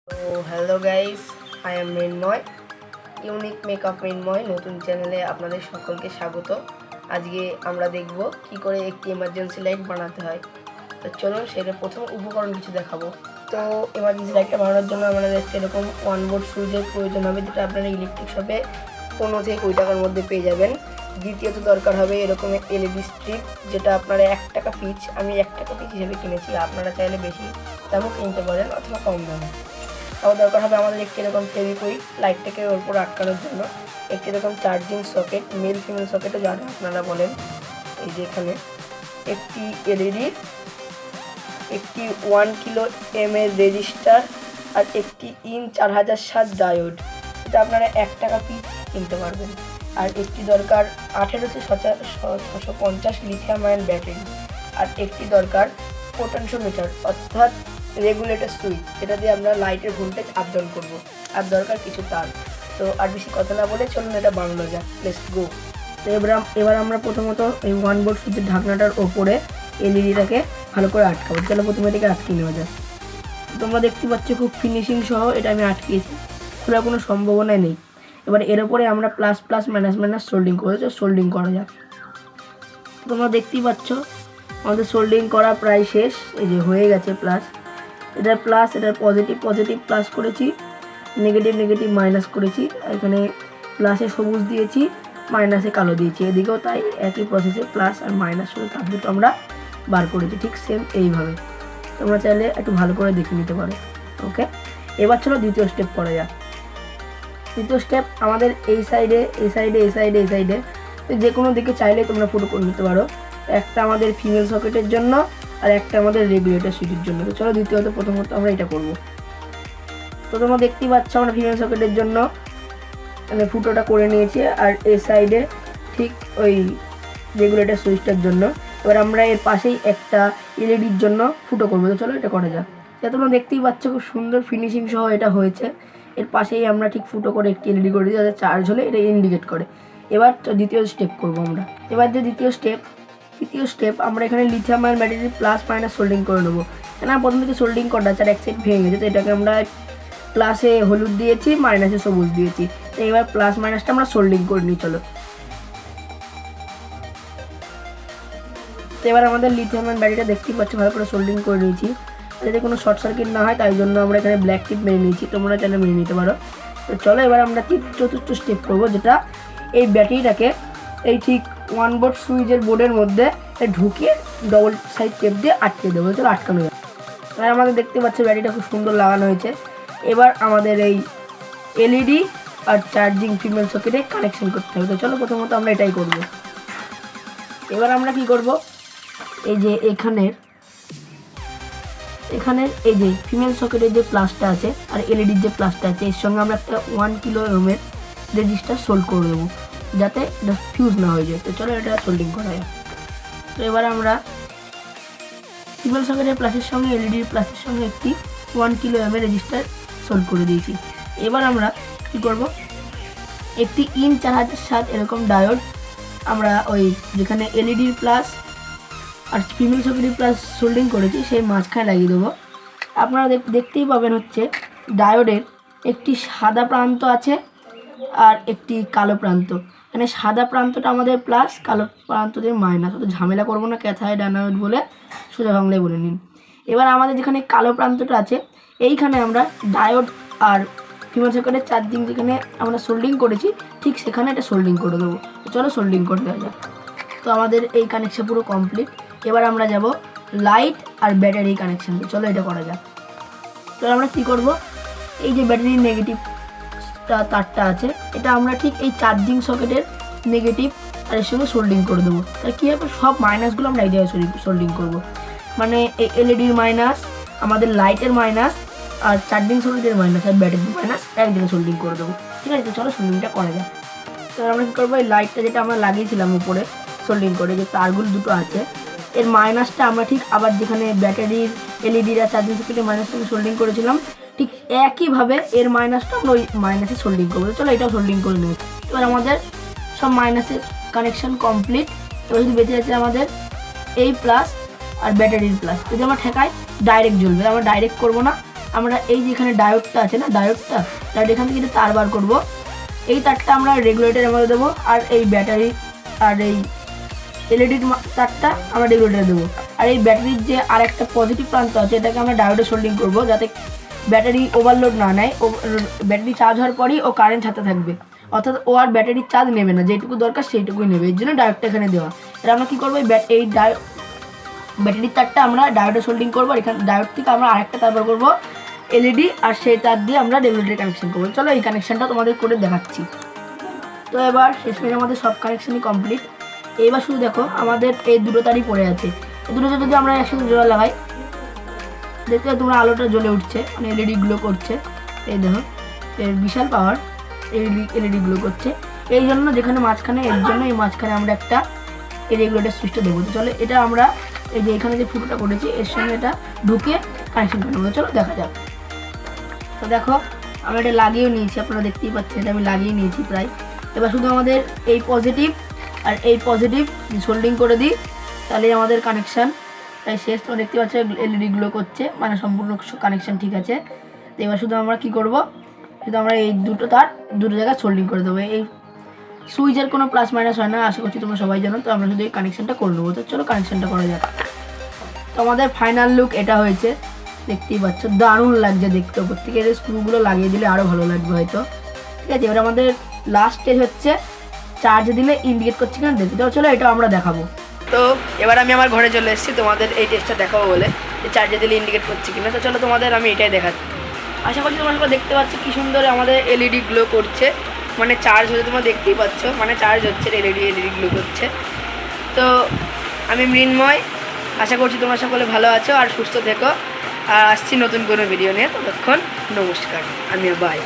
তো hello guys, I am Mrinmoy, unique makeup Mrinmoy নতুন চ্যানেলে আপনাদের সকলকে স্বাগত। আজকে আমরা দেখব কি করে একটি এমার্জেন্সি লাইট বানাতে হয়। তো চলুন সেটা প্রথম উপকরণ কিছু দেখাবো। তো এমার্জেন্সি লাইটটা বানানোর জন্য আমাদের এরকম 1 ভোল্ট সুইচের প্রয়োজন হবে, যেটা আপনারা ইলেকট্রিক শপে 15 থেকে 20 টাকার মধ্যে পেয়ে যাবেন। দ্বিতীয়ত দরকার হবে এরকম এলইডি স্ট্রিপ, যেটা আপনারা 1 টাকা পিস, আমি 1 টাকা পিস হিসেবে কিনেছি, আপনারা চাইলে বেশি দামও কিনতে পারেন অথবা কম দামে। আবার দরকার হবে আমাদের একটি এরকম ফেভিকুইক লাইটটাকে ওর উপর আটকানোর জন্য, একটি এরকম চার্জিং সকেট, মেল ফিমেল সকেটও যারা আপনারা বলেন, এই যে এখানে একটি এলইডি, একটি 1 কিলো এর রেজিস্টার, আর একটি 4007 ডায়োড, এটা আপনারা 1 টাকা পিস কিনতে পারবেন। আর একটি দরকার 18,650 লিথিয়াম আয়ন ব্যাটারি, আর একটি দরকার পোটেনশিওমিটার অর্থাৎ রেগুলেটর সুইচ, যেটা দিয়ে আমরা লাইটের ভোল্টেজ আপ ডাউন করবো। আর দরকার কিছু তার। তো আর বেশি কথা না বলে চলুন এটা বানানো যাক, লেটস গো। তো এবার আমরা প্রথমত এই 1 ভোল্ট সুইচের ঢাকনাটার ওপরে এলইডিটাকে ভালো করে আটকাবো। চলো প্রথমে এটাকে আটকে নেওয়া যায়। তোমরা দেখতে পাচ্ছ খুব ফিনিশিং সহ এটা আমি আটকিয়েছি, খোলার কোনো সম্ভাবনাই নেই। এবার এর ওপরে আমরা প্লাস প্লাস মাইনাস মাইনাস সোল্ডিং করেছি, সোল্ডিং করা যাক। তোমরা দেখতেই পাচ্ছ আমাদের সোল্ডিং করা প্রায় শেষ, এই যে হয়ে গেছে প্লাস, এটার প্লাস, এটার পজিটিভ পজিটিভ প্লাস করেছি, নেগেটিভ নেগেটিভ মাইনাস করেছি, এখানে প্লাসে সবুজ দিয়েছি, মাইনাসে কালো দিয়েছি, এদিকেও তাই একই প্রসেসে প্লাস আর মাইনাস শুধু তার দুটো আমরা বার করেছি, ঠিক সেম এইভাবে। তোমরা চাইলে একটু ভালো করে দেখে নিতে পারো। ওকে, এবার চলো দ্বিতীয় স্টেপ করা যাক। দ্বিতীয় স্টেপ আমাদের এই সাইডে এই সাইডে এই সাইডে এই সাইডে যে কোনো দিকে চাইলে তোমরা ফুটো করে নিতে পারো। একটা আমাদের ফিমেল সকেটের জন্য আর একটা আমাদের রেগুলেটর সুইচের জন্য। তো চলো প্রথমত আমরা এটা করব। তো তোমরা দেখতেই পাচ্ছ আমরা ফিমেল সকেটের জন্য মানে ফুটোটা করে নিয়েছি, আর এই সাইডে ঠিক ওই রেগুলেটর সুইচটার জন্য। এবার আমরা এর পাশেই একটা এলইডির জন্য ফুটো করবো। তো চলো এটা করা যাক। এটা তোমরা দেখতেই পাচ্ছ খুব সুন্দর ফিনিশিং সহ এটা হয়েছে। এর পাশেই আমরা ঠিক ফুটো করে একটি এলইডি করে দিই, যাতে চার্জ হলে এটা ইন্ডিকেট করে। এবার দ্বিতীয় স্টেপ করবো আমরা। এবার যে তৃতীয় স্টেপ আমরা এখানে lithium ion battery plus minus soldering করে নেবো। কেন প্রথম থেকে সোল্ডিং করা আছে, আর এক সাইড ভেঙে গেছে, তো এটাকে আমরা প্লাসে হলুদ দিয়েছি, মাইনাসে সবুজ দিয়েছি। তো এবার প্লাস মাইনাসটা আমরা সোল্ডিং করে নিই। চলো, তো এবার আমাদের লিথিয়াম আয়ন ব্যাটারিটা দেখতেই পাচ্ছি ভালো করে সোল্ডিং করে নিয়েছি, যাতে কোনো শর্ট সার্কিট না হয়, তাই জন্য আমরা এখানে ব্ল্যাক টিপ মেরে নিয়েছি, তোমরা চাইলে মেরে নিতে পারো। তো চলো এবার আমরা চতুর্থ স্টেপ করবো, যেটা এই ব্যাটারিটাকে এই ঠিক 1 ভোল্ট সুইচের বোর্ডের মধ্যে ঢুকিয়ে ডবল সাইড টেপ দিয়ে আটকে দেবো। চলো আটকানো যাবে। আর আমাদের দেখতে পাচ্ছি ব্যাটারিটা খুব সুন্দর লাগানো হয়েছে। এবার আমাদের এই এলইডি আর চার্জিং ফিমেল সকেটে কানেকশন করতে হবে। তো চলো প্রথমত আমরা এটাই করব। এবার আমরা কি করব, এই যে এখানের এই যে ফিমেল সকেটের যে প্লাসটা আছে আর এলইডির যে প্লাসটা আছে, এর সঙ্গে আমরা একটা 1 কিলো এর রেজিস্টার সোল্ড করে দেবো, যাতে এটা ফিউজ না হয়ে যায়। তো চলো এটা সোল্ডিং করা যায়। তো এবার আমরা ফিমেল সকেটের প্লাসের সঙ্গে এলইডির প্লাসের সঙ্গে একটি 1 কিলো এর রেজিস্টার সোল্ড করে দিয়েছি। এবার আমরা কি করব, একটি 4007 এরকম ডায়োড আমরা ওই যেখানে এলইডির প্লাস আর ফিমেল সকেটের প্লাস সোল্ডিং করেছি সেই মাঝখানে লাগিয়ে দেবো। আপনারা দেখতেই পাবেন হচ্ছে ডায়োডের একটি সাদা প্রান্ত আছে আর একটি কালো প্রান্ত। মানে সাদা প্রান্তটা আমাদের প্লাস, কালো প্রান্ততে মাইনাস। অত ঝামেলা করবো না, ক্যাথাইড অ্যানোড বলে সোজা বাংলায় বলে নিন। এবার আমাদের যেখানে কালো প্রান্তটা আছে এইখানে আমরা ডায়োড আর ফিমেল সকেটের চার্জিং যেখানে আমরা সোল্ডিং করেছি ঠিক সেখানে এটা সোল্ডিং করে দেবো। চলো সোল্ডিং করে দেওয়া যাক। তো আমাদের এই কানেকশন পুরো কমপ্লিট। এবার আমরা যাব লাইট আর ব্যাটারি কানেকশন। চলো এটা করা যাক। তো আমরা কি করব, এই যে ব্যাটারির নেগেটিভ তারটা আছে এটা আমরা ঠিক এই চার্জিং সকেটের নেগেটিভ আর এর সঙ্গে সোল্ডিং করে দেবো। তাহলে কী হবে, সব মাইনাসগুলো আমরা এই জায়গায় সোল্ডিং করবো। মানে এই এলইডির মাইনাস, আমাদের লাইটের মাইনাস, আর চার্জিং সকেটের মাইনাস আর ব্যাটারির মাইনাস এক জায়গায় সোল্ডিং করে দেবো। ঠিক আছে, তো চলো সোল্ডিংটা করা যায়। তো আমরা কী করবো, এই লাইটটা যেটা আমরা লাগিয়েছিলাম উপরে সোল্ডিং করে, যে তারগুলো দুটো আছে এর মাইনাসটা আমরা ঠিক আবার যেখানে ব্যাটারির এলইডির আর চার্জিং সকেটের মাইনাস থেকে সোল্ডিং করেছিলাম ঠিক একইভাবে এর মাইনাসটা আমরা ওই মাইনাসে সোল্ডিং করবো। চলো এটাও সোল্ডিং করে নেব। এবার আমাদের সব মাইনাসের কানেকশন কমপ্লিট। এবার যদি বেঁচে যাচ্ছে আমাদের এই প্লাস আর ব্যাটারির প্লাস। যদি আমরা ঠেকাই ডাইরেক্ট জ্বলবে, আমরা ডাইরেক্ট করবো না, আমরা এই যে এখানে ডায়োডটা আছে না, ডায়োডটা এখান থেকে তার বার করব। এই তারটা আমরা রেগুলেটরের মধ্যে দেবো, আর এই ব্যাটারি আর এই এলইডির তারটা আমরা রেগুলেটরে দেবো। আর এই ব্যাটারির যে আর একটা পজিটিভ প্রান্ত আছে এটাকে আমরা ডায়োডে সোল্ডিং করবো, যাতে ব্যাটারি ওভারলোড না নেয়। ও ব্যাটারি চার্জ হওয়ার পরই ও কারেন্ট ছাড়তে থাকবে, অর্থাৎ ও আর ব্যাটারির চার্জ নেবে না, যেটুকু দরকার সেইটুকুই নেবে। এর জন্য ডায়োডটা এখানে দেওয়া। এটা আমরা কী করবো, এই ব্যাটারির তারটা আমরা ডায়োডে সোল্ডিং করবো। আর এখানে ডায়োড থেকে আমরা আরেকটা তারপর করবো এলইডি, আর সেই তার দিয়ে আমরা রেগুলেটরে কানেকশন করবো। চলো এই কানেকশানটা তোমাদের করে দেখাচ্ছি। তো এবার শেষমেশ আমাদের সব কানেকশানই কমপ্লিট। এবার শুধু দেখো আমাদের এই দুটো তারই পড়ে আছে। এই দুটোতে যদি আমরা একসাথে জোড়া লাগাই, দেখতে তোমরা আলোটা জ্বলে উঠছে, মানে এলইডি গ্লো করছে। এই দেখো এর বিশাল পাওয়ার, এলইডি গ্লো করছে। এই জন্য যেখানে মাঝখানে, এর জন্য এই মাঝখানে আমরা একটা এই রেগুলেটর সুইচটা দেবো। চলো এটা আমরা এই যে এখানে যে ফুটোটা করেছি এর সঙ্গে এটা ঢুকে কানেকশন করে নেবো। চলো দেখা যাক। তো দেখো আমি এটা লাগিয়েও নিয়েছি, আপনারা দেখতেই পাচ্ছেন এটা আমি লাগিয়ে নিয়েছি প্রায়। এবার শুধু আমাদের এই পজিটিভ আর এই পজিটিভ সোল্ডিং করে দিই, তাহলে আমাদের কানেকশান তাই শেষ। তো দেখতে পাচ্ছ এলইডি গ্লো করছে, মানে সম্পূর্ণ কানেকশান ঠিক আছে। তো এবার শুধু আমরা কী করবো, শুধু আমরা এই দুটো তার দুটো জায়গায় সোল্ডিং করে দেবো। এই সুইচের কোনো প্লাস মাইনাস হয় না, আশা করছি তোমরা সবাই জানো। তো আমরা শুধু এই কানেকশানটা করে নেবো। তো চলো কানেকশানটা করা যাক। তো আমাদের ফাইনাল লুক এটা হয়েছে, দেখতেই পাচ্ছ দারুণ লাগছে দেখতে। ওপর থেকে এর স্ক্রুগুলো লাগিয়ে দিলে আরও ভালো লাগবে হয়তো। ঠিক আছে, এবার আমাদের লাস্ট স্টেজ হচ্ছে চার্জ দিলে ইন্ডিকেট করছে কিনা দেখতে। তো চলো এটা আমরা দেখাবো। তো এবার আমি আমার ঘরে চলে এসেছি তোমাদের এই টেস্টটা দেখাবো বলে, যে চার্জে দিলে ইন্ডিকেট করছে কিনা। তো চলো তোমাদের আমি এটাই দেখাচ্ছি। আশা করছি তোমরা সবাই দেখতে পাচ্ছ কী সুন্দর আমাদের এলইডি গ্লো করছে, মানে চার্জ হলে তোমরা দেখতেই পাচ্ছ, মানে চার্জ হচ্ছে, এলইডি গ্লো করছে। তো আমি মৃন্ময়, আশা করছি তোমরা সকলে ভালো আছো আর সুস্থ থেকো। আর আসছি নতুন কোনো ভিডিও নিয়ে। ততক্ষণ নমস্কার, আমিও বাই।